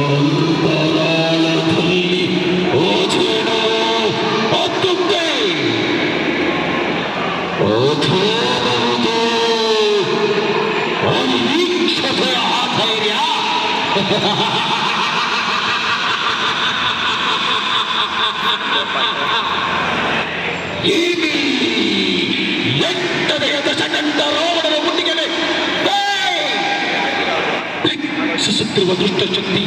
ಅಂತರಾಳದಲ್ಲಿ ಓಜೇನೋ ಅತ್ತುತ್ತೆ ಓಥೋಬಹುದು ಅನಿರೀಕ್ಷತೆಯ ಧೈರ್ಯ ಎಟ್ಟದೆಯ ದಶಕಂಡ ರಾವಣನ ಮುಟ್ಟಿಗೆ ಸುತ್ತಿರುವ ದುಷ್ಟಶಕ್ತಿ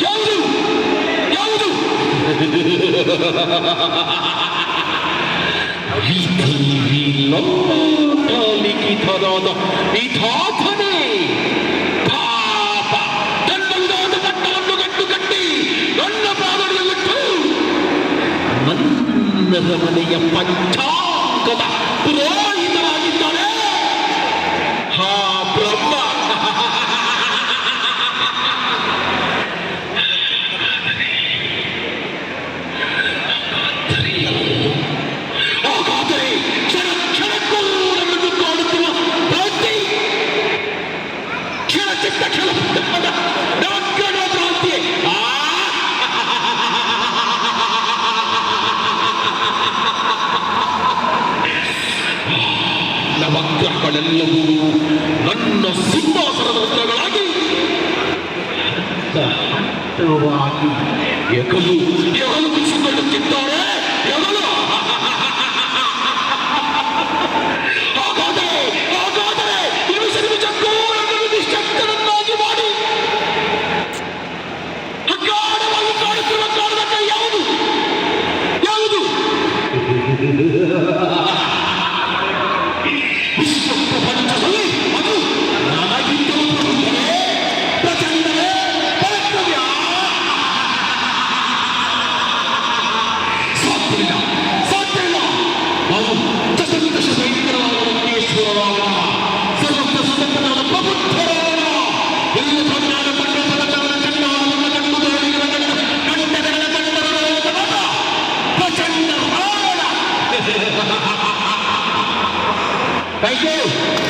ಯಾವುದು ಯಾವುದು ಲಿಖಿತರಾದ ವಿಧಾತನೇ ಪಾಪ ತನ್ನದಾದ ಪಟ್ಟವನ್ನು ಗಟ್ಟು ಕಟ್ಟಿ ನನ್ನ ಪ್ರಾಣದಲ್ಲಿಟ್ಟು ನನ್ನ ಮನೆಯ ಪಂಚಾಂಗದ ಪುರೋಹಿತರಾಗಿದ್ದಾನೆ ಹಾ ಬ್ರಹ್ಮ. ಹಾಗಾದರೆ ಕ್ಷಣ ಕ್ಷಣಕ್ಕೂ ನಮ್ಮನ್ನು ಕಾಡುತ್ತಿರುವ ಭ್ರಾಂತಿ ಕ್ಷಣ ಚಿತ್ತ ಕ್ಷಣ ನವಗ್ರಹ ಭ್ರಾಂತಿ ನವಗ್ರಹಗಳೆಲ್ಲವೂ ನನ್ನ ಸಿಂಹಾಸನದ ರತ್ನಗಳಾಗಿ ಹಂತವಾಗಿ ಎಗಲು ಎಗಲು ಬಿಸಿಕೊಳ್ಳುತ್ತಿದ್ದಾರೆ ಎಗಲು. ಹಾಗಾದರೆ ನಿಮಿಷಕ್ಕೂ ನನ್ನನ್ನು ನಿಶ್ಶಕ್ತನನ್ನಾಗಿ ಮಾಡಿ ಅಗಾಢವಾಗಿ ಕಾಡುತ್ತಿರುವ ಕಾರಣದ ಕೈ ಯಾವುದು ಯಾವುದು ವಿಶ್ವಪ್ರಪಂಚದಲ್ಲಿ ಅದು ನನಗಿಂತಲೂ ಪ್ರಚಂಡವೇ ಪರಾಕ್ರಮ್ಯ. ಸಾಧ್ಯವಿಲ್ಲ ಸಾಧ್ಯವಿಲ್ಲ. ನಾವು ಚತುರ್ದಶ ಸೈನಿಕರಾದ ರಂಗೇಶ್ವರರಾಗ ಸರ್ವತ್ರ ಸ್ವತಂತ್ರನಾದ ಪ್ರಬುದ್ಧರಾಗ ಎಲ್ಲ ಪ್ರಜ್ಞಾನ ಪಂಡಿತರ ಚರಣ ಚಂಡಾಲನ ಕಂಡು ದೇವಿಯರ ಕಂಡಗಳ ಕಂಡರ ಪ್ರಚಂಡ ರಾವಣ. Thank you.